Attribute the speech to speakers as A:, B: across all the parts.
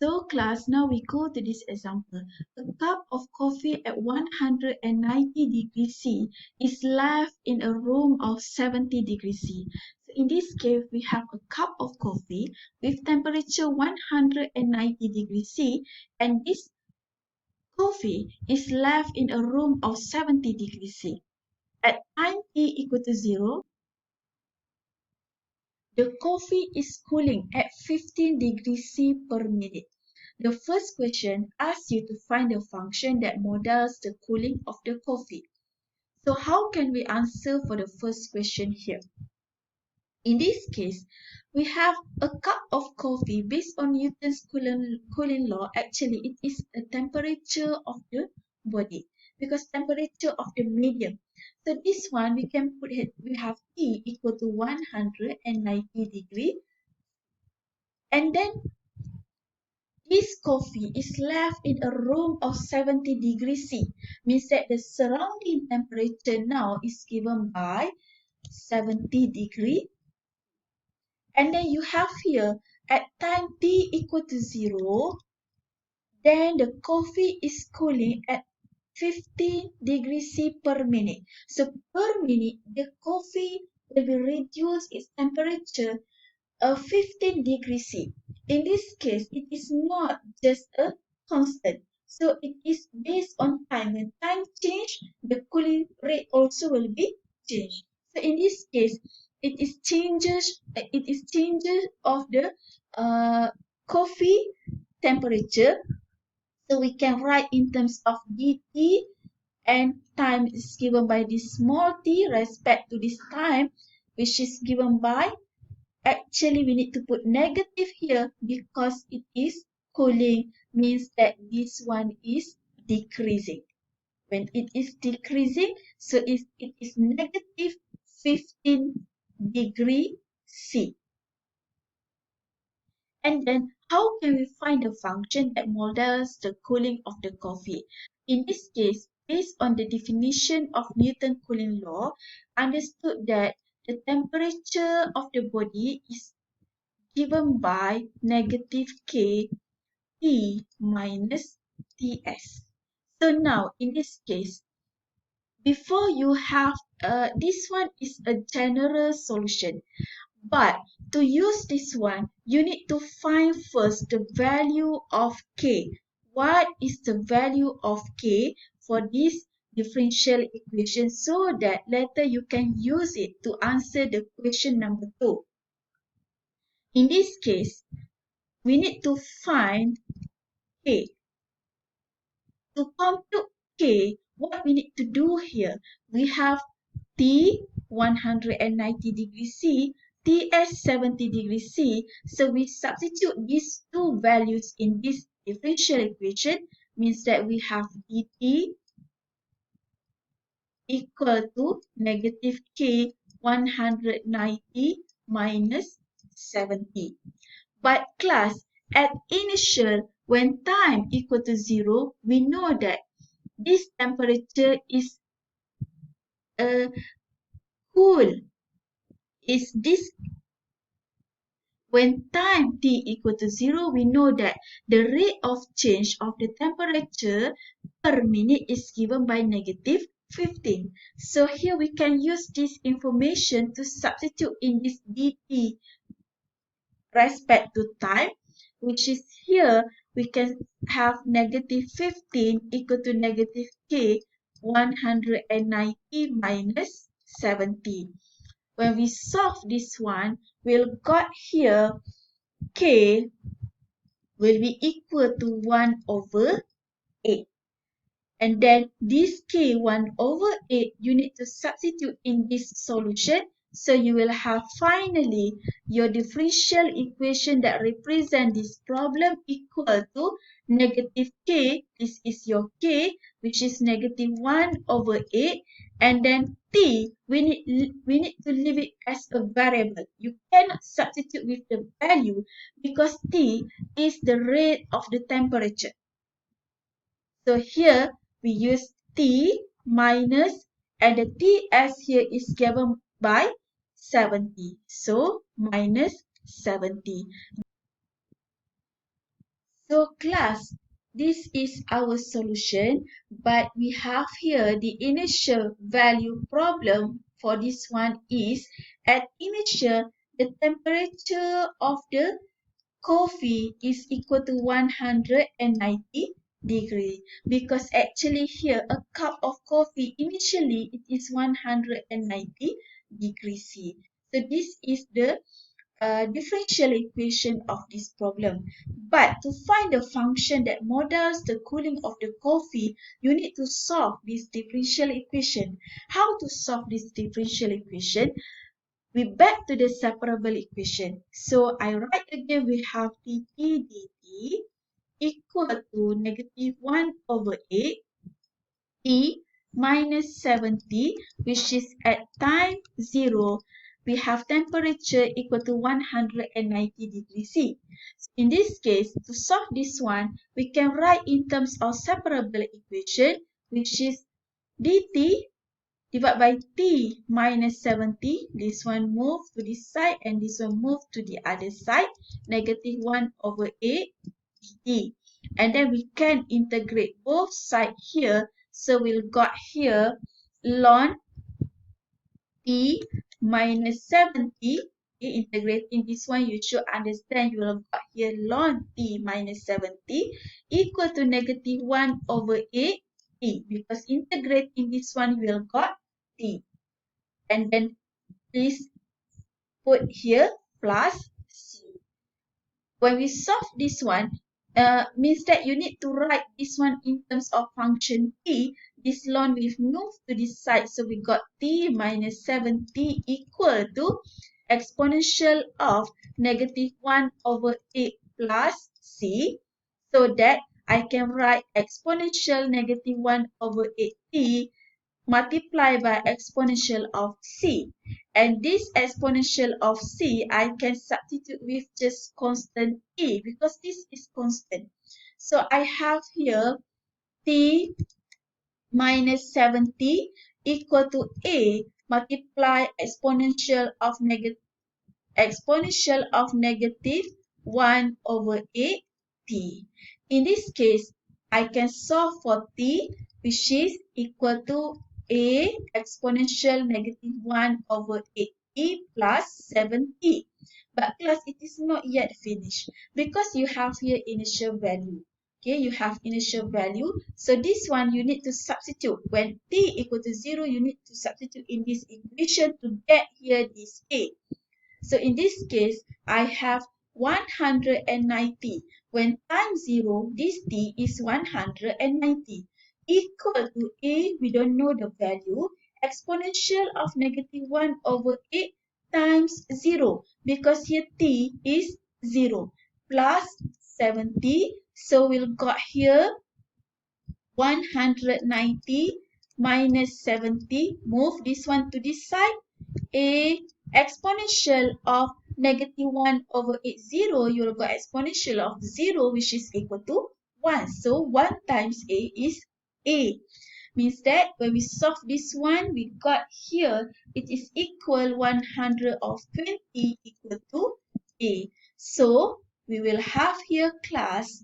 A: So class, now we go to this example. A cup of coffee at 190 degrees C is left in a room of 70 degrees C. So in this case, we have a cup of coffee with temperature 190 degrees C, and this coffee is left in a room of 70 degrees C. At time t equal to 0, the coffee is cooling at 15 degrees C per minute. The first question asks you to find a function that models the cooling of the coffee. So how can we answer for the first question here? In this case, we have a cup of coffee based on Newton's cooling law. Actually, it is a temperature of the body because temperature of the medium. So this one we can put it, we have T equal to 190 degree, and then this coffee is left in a room of 70 degrees C, means that the surrounding temperature now is given by 70 degree. And then you have here at time t equal to 0, then the coffee is cooling at 15 degrees C per minute. So per minute, the coffee will be reduced its temperature 15 degrees C. In this case, it is not just a constant. So it is based on time. When time change, the cooling rate also will be changed. So in this case, it is changes of the coffee temperature. So we can write in terms of dt, and time is given by this small t respect to this time, which is given by, actually we need to put negative here because it is cooling, means that this one is decreasing. When it is decreasing, so it is negative 15 degree C. And then how can we find a function that models the cooling of the coffee? In this case, based on the definition of Newton's cooling law, understood that the temperature of the body is given by negative K T minus Ts. So now, in this case, before you have, this one is a general solution. But to use this one, you need to find first the value of K. What is the value of K for this differential equation so that later you can use it to answer the question number 2. In this case, we need to find K. To compute K, what we need to do here, we have T 190 degrees C, Ts 70 degrees C. So we substitute these two values in this differential equation, means that we have dt equal to negative K 190 minus 70. But class, at initial, when time equal to 0, we know that this temperature is cool. Is this, when time t equal to 0, we know that the rate of change of the temperature per minute is given by negative 15. So here we can use this information to substitute in this dt respect to time, which is here we can have negative 15 equal to negative k 190 minus 70. When we solve this one, we'll got here k will be equal to 1 over 8. And then this k 1 over 8, you need to substitute in this solution. So you will have finally your differential equation that represent this problem equal to negative k. This is your k, which is negative 1 over 8. And then t, we need to leave it as a variable. You cannot substitute with the value because t is the rate of the temperature. So here we use T minus, and the Ts here is given by 70. So minus 70. So class, this is our solution, but we have here the initial value problem for this one is at initial the temperature of the coffee is equal to 190 degree because actually here a cup of coffee initially it is 190 degrees C. So this is the differential equation of this problem. But to find the function that models the cooling of the coffee, you need to solve this differential equation. How to solve this differential equation? We back to the separable equation. So I write again, we have dt dt equal to negative 1 over 8 T minus 70, which is at time 0, we have temperature equal to 190 degrees C. In this case, to solve this one, we can write in terms of separable equation, which is dt divided by T minus 70. This one move to this side and this one move to the other side. Negative 1 over 8 dt. And then we can integrate both sides here. So we'll got here ln T minus 70. Okay, integrating this one, you should understand you will got here ln T minus 70 equal to negative 1 over 8 T. Because integrating this one, you will got T. And then please put here plus C. When we solve this one, means that you need to write this one in terms of function t. This ln we've moved to this side, so we got t minus 7t equal to exponential of negative 1 over 8 plus c, so that I can write exponential negative 1 over 8t multiply by exponential of c. And this exponential of c, I can substitute with just constant e because this is constant. So I have here t minus 70 equal to a multiply exponential of negative 1 over 8t. In this case, I can solve for t, which is equal to a exponential negative 1 over 8t plus 7t. But class, it is not yet finished because you have here initial value. Okay, you have initial value. So this one you need to substitute. When t equal to 0, you need to substitute in this equation to get here this a. So in this case, I have 190. When times 0, this t is 190. Equal to a, we don't know the value, exponential of negative 1 over 8 times 0. Because here t is 0. Plus 70. So we'll got here 190 minus 70. Move this one to this side. A exponential of negative 1 over 8, 0, you'll got exponential of 0, which is equal to 1. So 1 times A is A. Means that when we solve this one, we got here, it is equal 120 equal to A. So we will have here class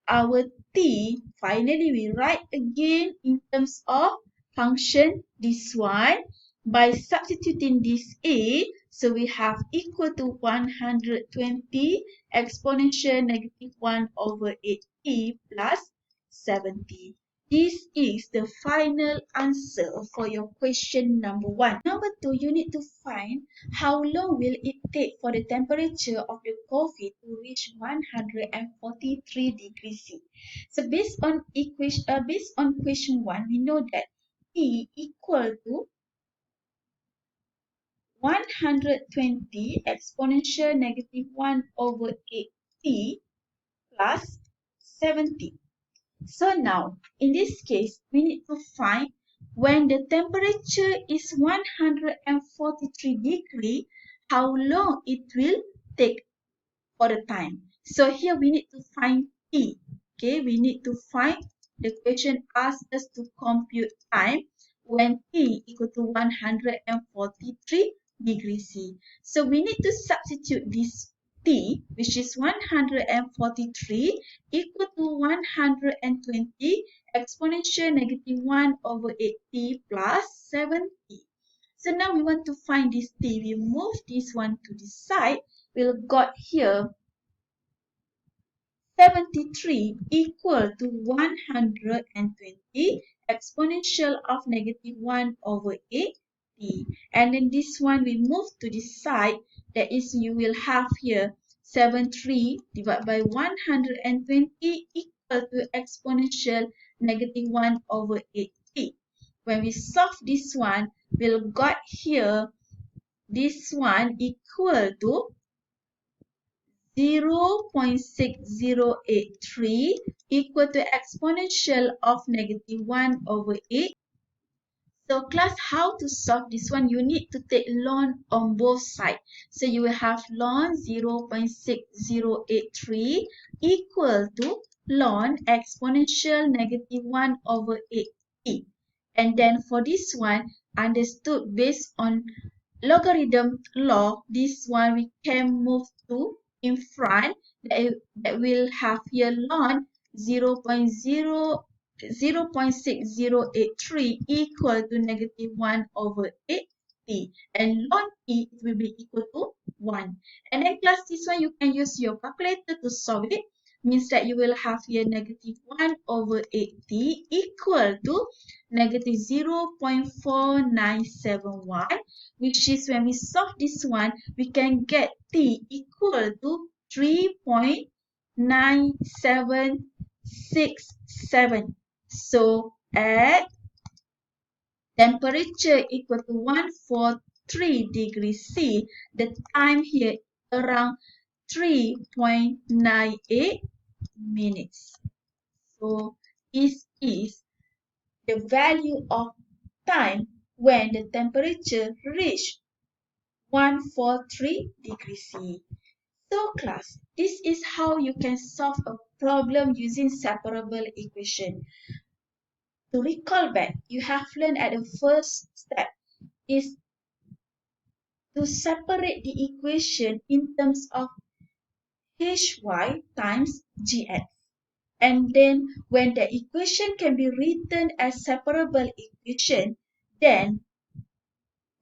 A: our t, finally we write again in terms of function this one by substituting this a, so we have equal to 120 exponential negative 1 over 8t plus 70. This is the final answer for your question number 1. Number 2, you need to find how long will it take for the temperature of the coffee to reach 143 degrees C. So based on question 1, we know that T equal to 120 exponential negative 1 over 8t plus 70. So now, in this case, we need to find when the temperature is 143 degree, how long it will take for the time. So here we need to find T. Okay, we need to find, the question asks us to compute time when T equal to 143 degrees C. So we need to substitute this T, which is 143, equal to 120 exponential negative 1 over 8t plus 7t. So now we want to find this t. We move this one to the side. We'll got here 73 equal to 120 exponential of negative 1 over 8t. And then this one we move to the side. That is, you will have here 73 divided by 120 equal to exponential negative 1 over 8t. When we solve this one, we'll got here this one equal to 0.6083 equal to exponential of negative 1 over 8. So class, how to solve this one? You need to take ln on both sides. So you will have ln 0.6083 equal to ln exponential negative 1 over 8t. And then for this one, understood based on logarithm law, this one we can move to in front. That will have here ln 0.6083 equal to negative 1 over 8t, and ln t will be equal to 1. And then class, this one you can use your calculator to solve it. Means that you will have here negative 1 over 8t equal to negative 0.4971, which is when we solve this one, we can get t equal to 3.9767. So at temperature equal to 143 degrees C, the time here around 3.98 minutes. So this is the value of time when the temperature reached 143 degrees C. So class, this is how you can solve a problem using separable equation. To recall back, you have learned at the first step is to separate the equation in terms of hy times gx. And then when the equation can be written as separable equation, then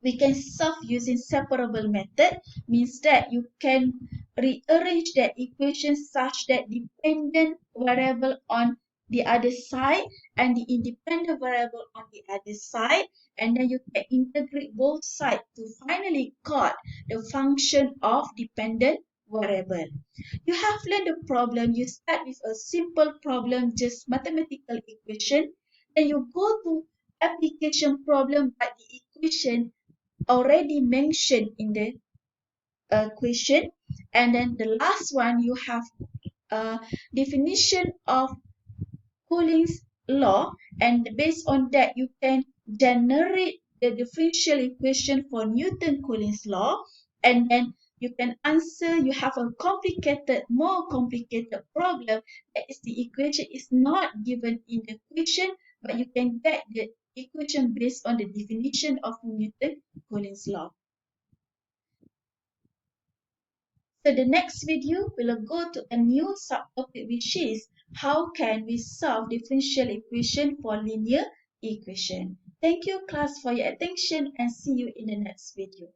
A: we can solve using separable method. Means that you can rearrange that equation such that dependent variable on the other side and the independent variable on the other side, and then you can integrate both sides to finally got the function of dependent variable. You have learned the problem. You start with a simple problem, just mathematical equation. Then you go to application problem, but the equation already mentioned in the question. And then the last one, you have a definition of Coulomb's law, and based on that you can generate the differential equation for Newton-Coulomb's law, and then you can answer. You have a more complicated problem, that is, the equation is not given in the question, but you can get the equation based on the definition of Newton-Coulomb's law. So the next video will go to a new subtopic, which is how can we solve differential equation for linear equation. Thank you class for your attention, and see you in the next video.